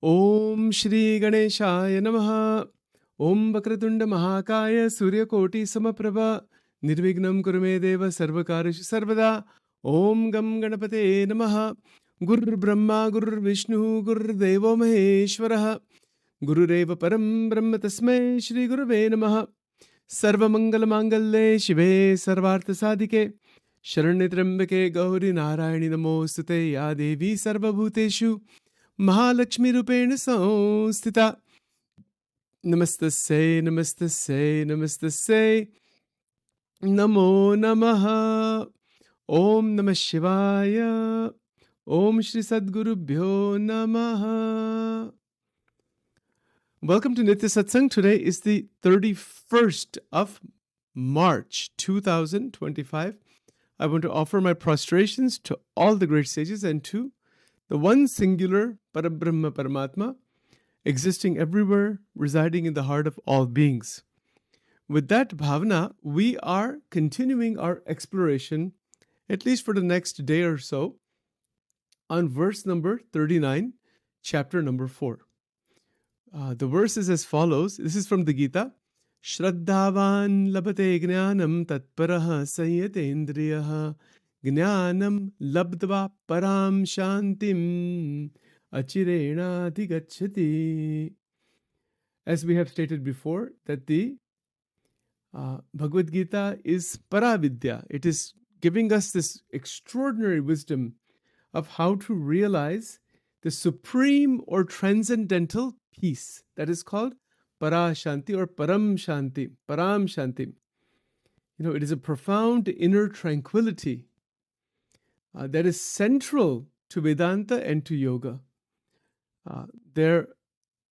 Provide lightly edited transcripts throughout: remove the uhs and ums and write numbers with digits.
Om Shri Ganeshaya Namaha. Om Vakratunda Mahakaya Suryakoti Samaprabha. Nirvignam Kurume Deva Sarvakarishu Sarvada. Om Gam Ganapate Namaha. Guru Brahma Guru Vishnu Guru Devo Maheshwaraha. Guru Reva Param Brahma Tasmai Shri Guruve Namaha. Sarva Mangala Mangalle Shive Sarvartha Sadike. Sharanyatrambake Gauri Narayani Namostute Ya Devi Sarva Bhuteshu Mahalakshmi Rupena Samstita. Namaste, namaste, namaste. Namo Namaha. Om Namah Shivaya. Om Shri Sadgurubhyo Namaha. Welcome to Nitya Satsang. Today is the 31st of March 2025. I want to offer my prostrations to all the great sages and to the one singular Parabrahma Paramatma, existing everywhere, residing in the heart of all beings. With that bhavana, we are continuing our exploration, at least for the next day or so, on verse number 39, chapter number 4. The verse is as follows. This is from the Gita. Shraddhavan labhate jnanam tatparaha sanyatendriyaha jnanam labdva param shantim achirena adhigacchati. As we have stated before, that the Bhagavad Gita is paravidya. It is giving us this extraordinary wisdom of how to realize the supreme or transcendental peace that is called para shanti or param shanti, param shanti. It is a profound inner tranquility that is central to Vedanta and to yoga. There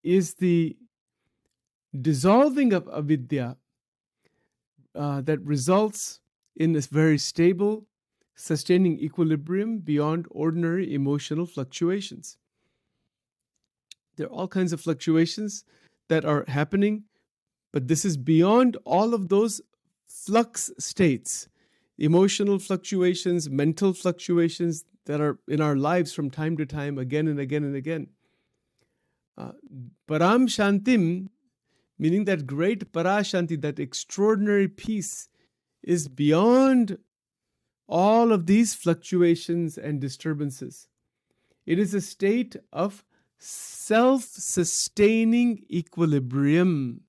is the dissolving of avidya that results in this very stable, sustaining equilibrium beyond ordinary emotional fluctuations. There are all kinds of fluctuations that are happening, but this is beyond all of those flux states, emotional fluctuations, mental fluctuations that are in our lives from time to time, again and again and again. Param Shantim, meaning that great Parashanti, that extraordinary peace, is beyond all of these fluctuations and disturbances. It is a state of self-sustaining equilibrium.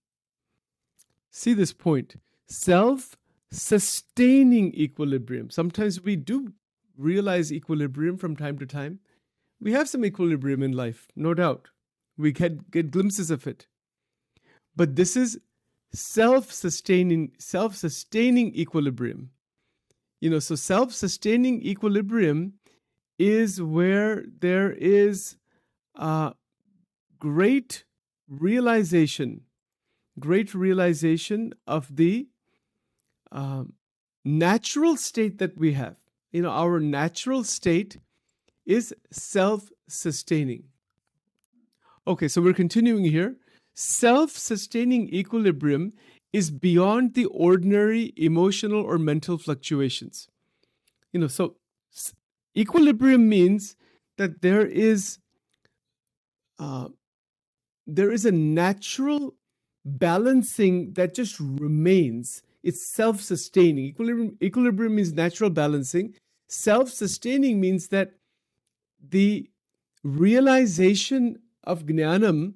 See this point. Self-sustaining equilibrium. Sometimes we do realize equilibrium from time to time. We have some equilibrium in life, no doubt. We get glimpses of it. But this is self-sustaining equilibrium. So self-sustaining equilibrium is where there is great realization of the natural state that we have. Our natural state is self-sustaining. Okay, so we're continuing here. Self-sustaining equilibrium is beyond the ordinary emotional or mental fluctuations. So equilibrium means that there is a natural balancing that just remains. It's self-sustaining. Equilibrium means natural balancing. Self-sustaining means that the realization of jnanam,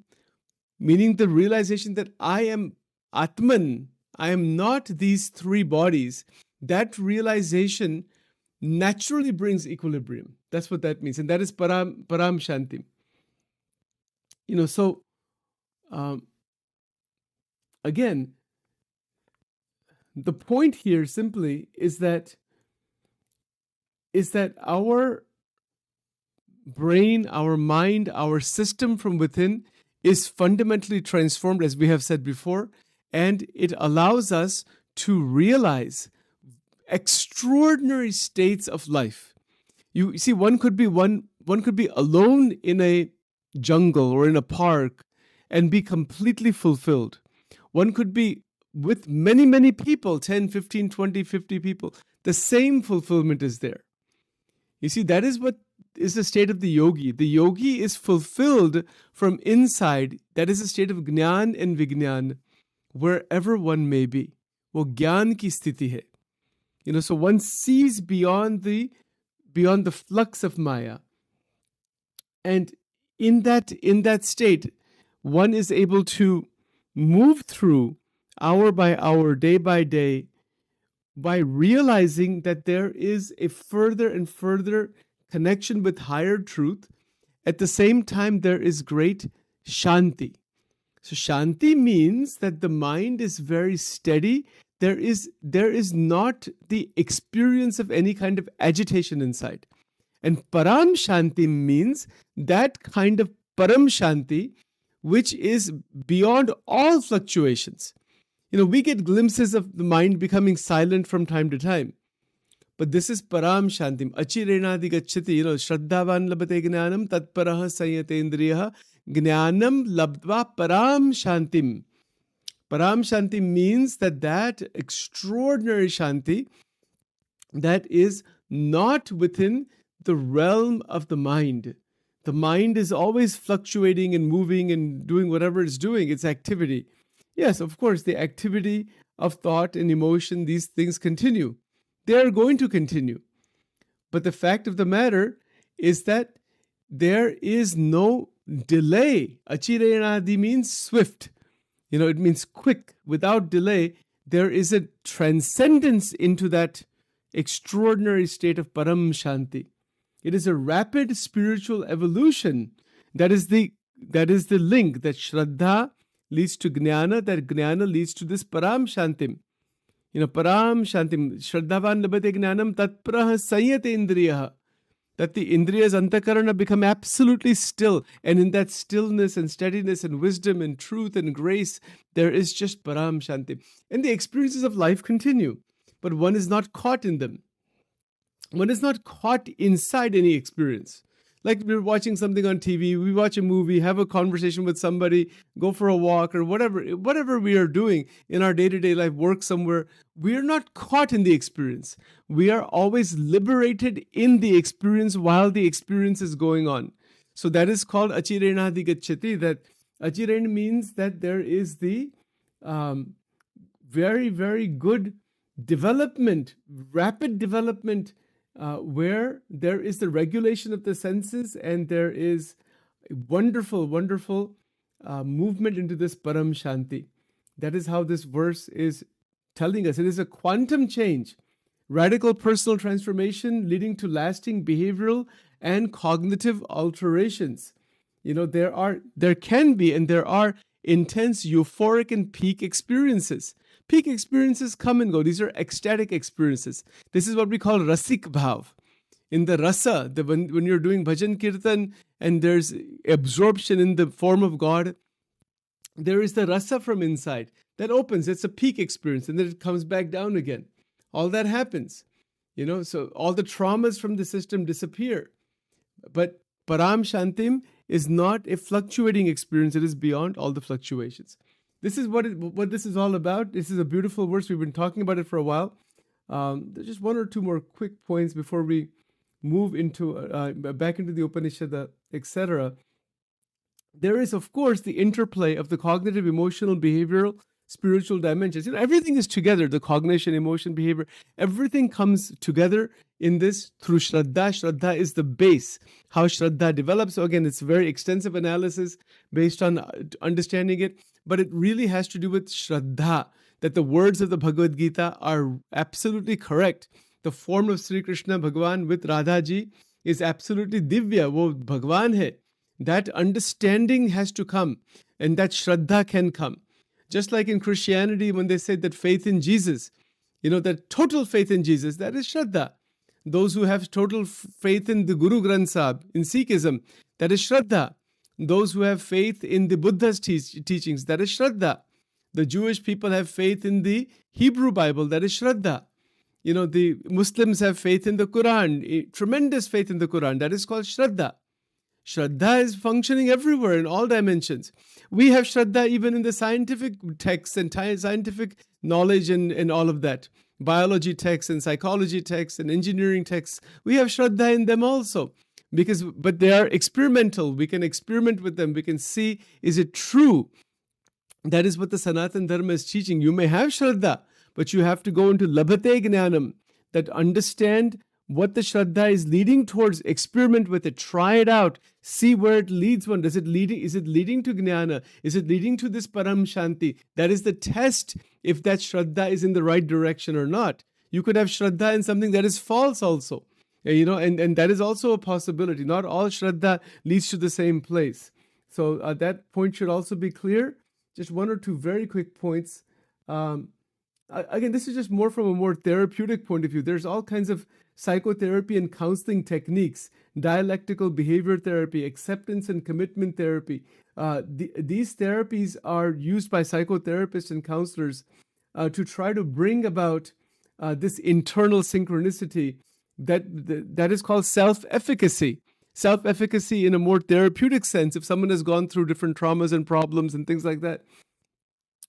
meaning the realization that I am Atman, I am not these three bodies, that realization naturally brings equilibrium. That's what that means. And that is param shanti. So again, the point here simply is that our brain, our mind, our system from within is fundamentally transformed, as we have said before, and it allows us to realize extraordinary states of life. You see, one could be alone in a jungle or in a park and be completely fulfilled. One could be with many, many people, 10, 15, 20, 50 people. The same fulfillment is there. You see, that is what is the state of the yogi. The yogi is fulfilled from inside. That is a state of Jnana and Vijnana, wherever one may be. वो ज्ञान की स्थिति है. So one sees beyond the flux of Maya. And in that state, one is able to move through hour by hour, day by day, by realizing that there is a further and further connection with higher truth. At the same time, there is great shanti. So shanti means that the mind is very steady. There is not the experience of any kind of agitation inside. And param shanti means that kind of param shanti which is beyond all fluctuations. We get glimpses of the mind becoming silent from time to time. But this is param shantim. Achirenadi gacchati. Shraddhavan labate gnanam tatparah sanyatendriyaha gnanam labdva param shantim. Param shanti means that extraordinary shanti that is not within the realm of the mind. The mind is always fluctuating and moving and doing whatever it's doing, its activity. Yes, of course, the activity of thought and emotion, these things continue. They are going to continue. But the fact of the matter is that there is no delay. Achirenadi means swift. It means quick, without delay. There is a transcendence into that extraordinary state of param shanti. It is a rapid spiritual evolution. That is the link that Shraddha leads to Jnana, that Jnana leads to this param shantim. Param shantim. Shraddhavan labate gnanam tatprah sanyate indriyaha. That the indriyas antakarana become absolutely still. And in that stillness and steadiness and wisdom and truth and grace, there is just param shantim. And the experiences of life continue. But one is not caught in them. One is not caught inside any experience. Like we're watching something on TV, we watch a movie, have a conversation with somebody, go for a walk or whatever we are doing in our day-to-day life, work somewhere, we are not caught in the experience. We are always liberated in the experience while the experience is going on. So that is called achirenadi gacchati. That achirena means that there is the very, very good development, rapid development, where there is the regulation of the senses and there is a wonderful, wonderful movement into this param shanti. That is how this verse is telling us. It is a quantum change, radical personal transformation leading to lasting behavioral and cognitive alterations. There can be and there are intense euphoric and peak experiences. Peak experiences come and go. These are ecstatic experiences. This is what we call rasik bhav. In the rasa, when you're doing bhajan kirtan and there's absorption in the form of God, there is the rasa from inside that opens. It's a peak experience and then it comes back down again. All that happens. So all the traumas from the system disappear. But param shantim is not a fluctuating experience. It is beyond all the fluctuations. This is what this is all about. This is a beautiful verse. We've been talking about it for a while. There's just one or two more quick points before we move into back into the Upanishad, etc. There is, of course, the interplay of the cognitive, emotional, behavioral, spiritual dimensions. Everything is together. The cognition, emotion, behavior, everything comes together in this through Shraddha. Shraddha is the base. How Shraddha develops. So again, it's a very extensive analysis based on understanding it. But it really has to do with Shraddha, that the words of the Bhagavad Gita are absolutely correct. The form of Sri Krishna Bhagavan with Radha ji is absolutely divya. Wo Bhagavan hai. That understanding has to come and that Shraddha can come. Just like in Christianity, when they say that faith in Jesus, that total faith in Jesus, that is Shraddha. Those who have total faith in the Guru Granth Sahib, in Sikhism, that is Shraddha. Those who have faith in the Buddha's teachings, that is Shraddha. The Jewish people have faith in the Hebrew Bible, that is Shraddha. The Muslims have faith in the Quran, tremendous faith in the Quran, that is called Shraddha. Shraddha is functioning everywhere in all dimensions. We have Shraddha even in the scientific texts and scientific knowledge and all of that. Biology texts and psychology texts and engineering texts. We have Shraddha in them also. but they are experimental. We can experiment with them. We can see, is it true? That is what the Sanatan Dharma is teaching. You may have Shraddha, but you have to go into Labhate Jnanam, that understand what the Shraddha is leading towards, experiment with it, try it out, see where it leads one. Is it leading to Jnana? Is it leading to this Param Shanti? That is the test if that Shraddha is in the right direction or not. You could have Shraddha in something that is false also. And that is also a possibility. Not all Shraddha leads to the same place. So that point should also be clear. Just one or two very quick points. Again, this is just more from a more therapeutic point of view. There's all kinds of psychotherapy and counseling techniques, dialectical behavior therapy, acceptance and commitment therapy. These therapies are used by psychotherapists and counselors to try to bring about this internal synchronicity that is called self-efficacy. Self-efficacy in a more therapeutic sense, if someone has gone through different traumas and problems and things like that.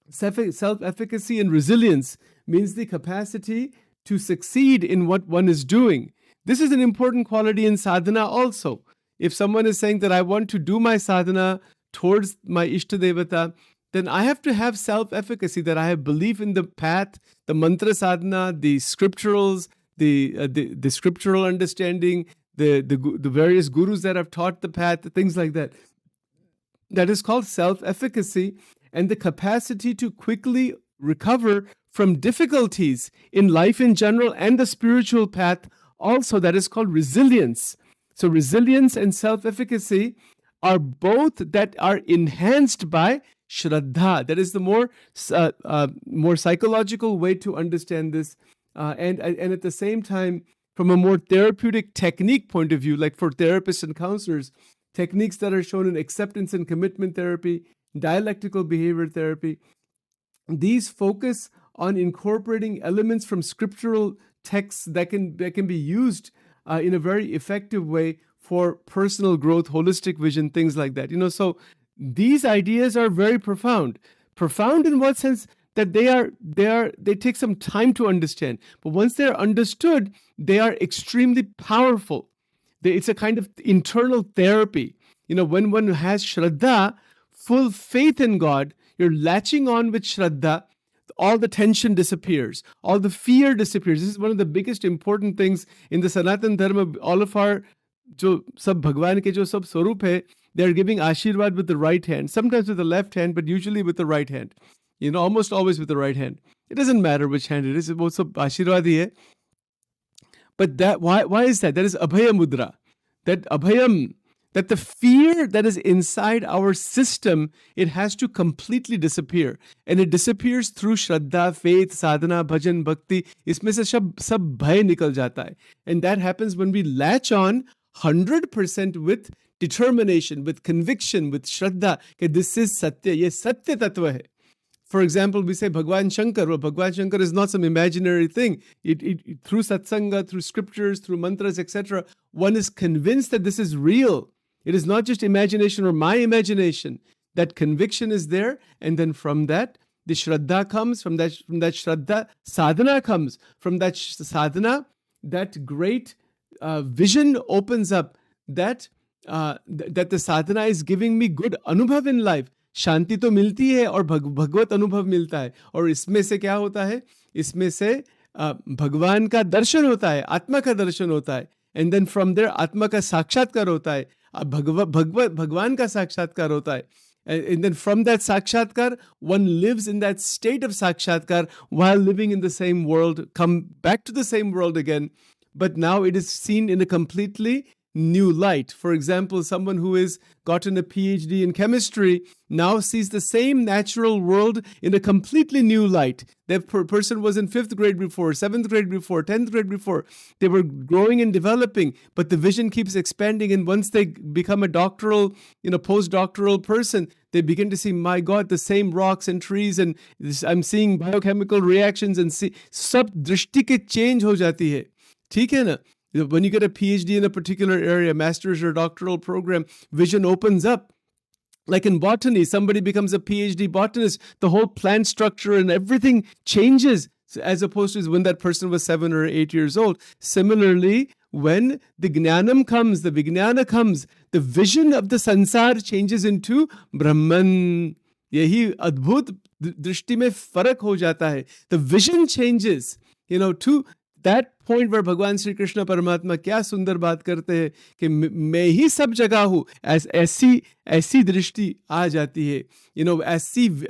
Self-efficacy and resilience means the capacity to succeed in what one is doing. This is an important quality in sadhana also. If someone is saying that I want to do my sadhana towards my Ishtadevata, then I have to have self-efficacy, that I have belief in the path, the mantra sadhana, the scripturals, the scriptural understanding, the various gurus that have taught the path, things like that. That is called self-efficacy, and the capacity to quickly recover from difficulties in life in general and the spiritual path also. That is called resilience. So resilience and self-efficacy are both that are enhanced by Shraddha. That is the more psychological way to understand this. And at the same time, from a more therapeutic technique point of view, like for therapists and counselors, techniques that are shown in acceptance and commitment therapy, dialectical behavior therapy, these focus on incorporating elements from scriptural texts that can be used in a very effective way for personal growth, holistic vision, things like that. So these ideas are very profound. Profound in what sense? That they take some time to understand. But once they're understood, they are extremely powerful. It's a kind of internal therapy. When one has Shraddha, full faith in God, you're latching on with Shraddha, all the tension disappears, all the fear disappears. This is one of the biggest important things in the Sanatan Dharma. All of our jo sab Bhagwan ke jo sab swarup hai, they're giving Ashirwad with the right hand, sometimes with the left hand, but usually with the right hand. Almost always with the right hand. It doesn't matter which hand it is. It was Ashirwad hi hai. But why is that? That is Abhaya Mudra. That Abhayam, that the fear that is inside our system, it has to completely disappear. And it disappears through Shraddha, faith, sadhana, bhajan, bhakti. Isme se sab bhay nikal jata hai. And that happens when we latch on 100% with determination, with conviction, with Shraddha, that this is Satya, ye Satya Tattva hai. For example, we say Bhagwan Shankar. Well, Bhagwan Shankar is not some imaginary thing. It through satsanga, through scriptures, through mantras, etc., one is convinced that this is real. It is not just imagination or my imagination. That conviction is there, and then from that, the Shraddha comes. From that Shraddha, sadhana comes. From that sadhana, that great vision opens up. That the sadhana is giving me good anubhav in life. शांति तो मिलती है और भगवत अनुभव मिलता है. और इसमें से क्या होता है? इसमें से भगवान का दर्शन होता है, आत्मा का दर्शन होता है. एंड देन फ्रॉम देयर आत्मा का साक्षात्कार होता है, भगवान का साक्षात्कार होता है. And then from that sakshatkar, one lives in that state of sakshatkar while living in the same world, come back to the same world again. But now it is seen in a completely new light. For example, someone who has gotten a PhD in chemistry now sees the same natural world in a completely new light. That person was in 5th grade before, 7th grade before, 10th grade before. They were growing and developing, but the vision keeps expanding. And once they become a doctoral, postdoctoral person, they begin to see, my God, the same rocks and trees, and I'm seeing biochemical reactions, and see, sab drishti ke change ho jati hai. ठीक है ना? When you get a PhD in a particular area, master's or doctoral program, vision opens up. Like in botany, somebody becomes a PhD botanist, the whole plant structure and everything changes as opposed to when that person was 7 or 8 years old. Similarly, when the Jnanam comes, the Vijnana comes, the vision of the sansar changes into Brahman. यही अद्भुत दृष्टि में फर्क हो जाता है. The vision changes, to that point where भगवान श्री कृष्ण परमात्मा क्या सुंदर बात करते हैं कि मैं ही सब जगह हूँ. ऐसी दृष्टि आ जाती है,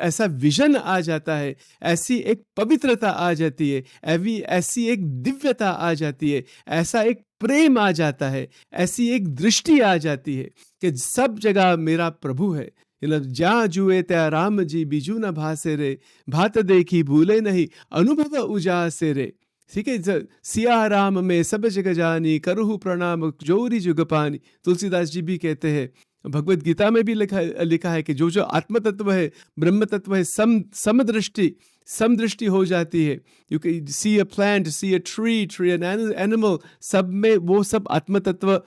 ऐसा विजन आ जाता है, ऐसी एक पवित्रता आ जाती है, ऐसी एक दिव्यता आ जाती है, ऐसा एक प्रेम आ जाता है, ऐसी एक दृष्टि आ जाती है कि सब जगह मेरा प्रभु है. जहाँ जुए त्या राम जी बीजू न भासे रे, भात देखी भूले नहीं अनुभव उजासे रे. ठीक है, सिया राम में सब जग जानी, करुहु प्रणाम जोरी जुगपानी. तुलसीदास जी भी कहते हैं, भगवत गीता में भी लिखा है कि जो आत्म तत्व है, ब्रह्म तत्व है, समदृष्टि हो जाती है. You can see a plant, see a tree an animal, सब में वो सब आत्म तत्व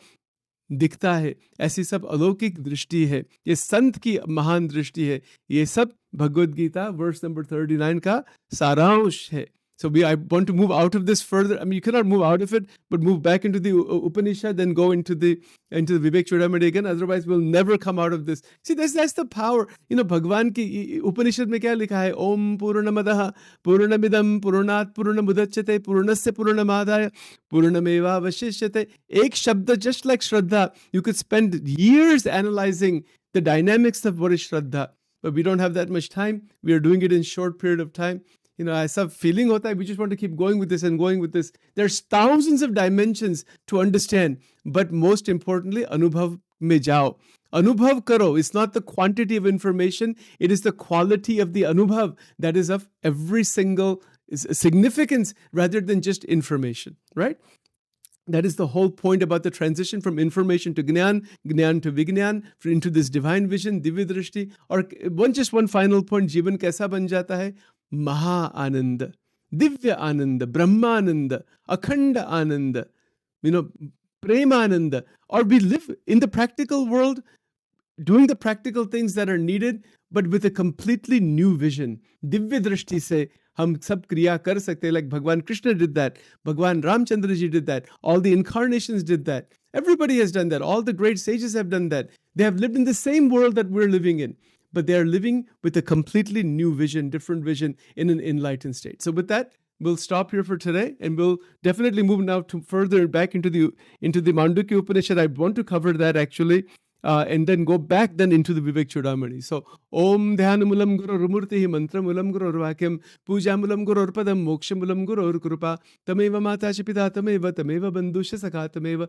दिखता है. ऐसी सब अलौकिक दृष्टि है, ये संत की महान दृष्टि है. ये सब भगवद गीता वर्स नंबर 39 का सारांश है. So I want to move out of this further. I mean, you cannot move out of it, but move back into the Upanishad, then go into the Vivek Chudamani again. Otherwise, we'll never come out of this. See, that's the power. Bhagwan ki Upanishad mein kya likha hai? Om Purnamadaha Purnamidam Purnat Purnamudachyate Purnasya Purnamadaya Purnameva Vashishyate. Ek shabda, just like Shraddha. You could spend years analyzing the dynamics of what is Shraddha, but we don't have that much time. We are doing it in short period of time. ऐसा feeling hota hai, we just want to keep going with this and going with this. There's thousands of dimensions to understand, but most importantly, anubhav mein jao. Anubhav karo. It's not the quantity of information, it is the quality of the anubhav that is of every single significance rather than just information, right? That is the whole point about the transition from information to Gnan to Vignan, into this divine vision, Divya Drishti. Or just one final point, जीवन कैसा बन जाता है? महा आनंद, दिव्य आनंद, ब्रह्मानंद, अखंड आनंद, Premanand. Or we live in the practical world, doing the practical things that are needed, but with a completely new vision. Divya drishti se हम सब क्रिया कर सकते हैं. Like Bhagwan Krishna did that, Bhagwan Ramchandra ji did that, all the incarnations did that. Everybody has done that. All the great sages have done that. They have lived in the same world that we're living in, but they are living with a completely new vision, different vision in an enlightened state. So with that, we'll stop here for today, and we'll definitely move now to further back into the Mandukya Upanishad. I want to cover that actually. And then go back then into the Vivek Chudamani. So, Om Dhyanamulam Guru Rumurti Mantramulam Guru Urvakyam Pujamulam Guru Urpadam Mokshamulam Guru Urkrupa Tameva Mata Chipita Tameva Bandusha Saka Tameva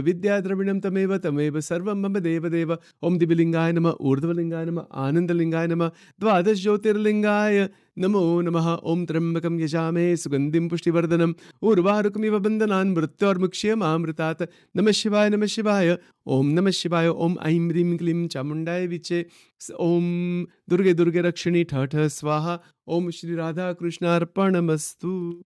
Vidya Dravinam Tameva Sarvam Mama Deva Deva Om Divilingaya Nama Urdhvalingaya Nama Anandalingaya Nama Dvadas Jyotirlingaya Namo Namaha Om Trambakam Yajame Sugandim Pushtivardhanam Urvarukamiva Bandhanan Mrityormukshayam Amritat Namah Shivaya Om Namah Shivaya Om Aim Rim Klim Chamundaya Viche Om Durge Rakshini Thata Swaha Om Shri Radha Krishna Arpanamastu.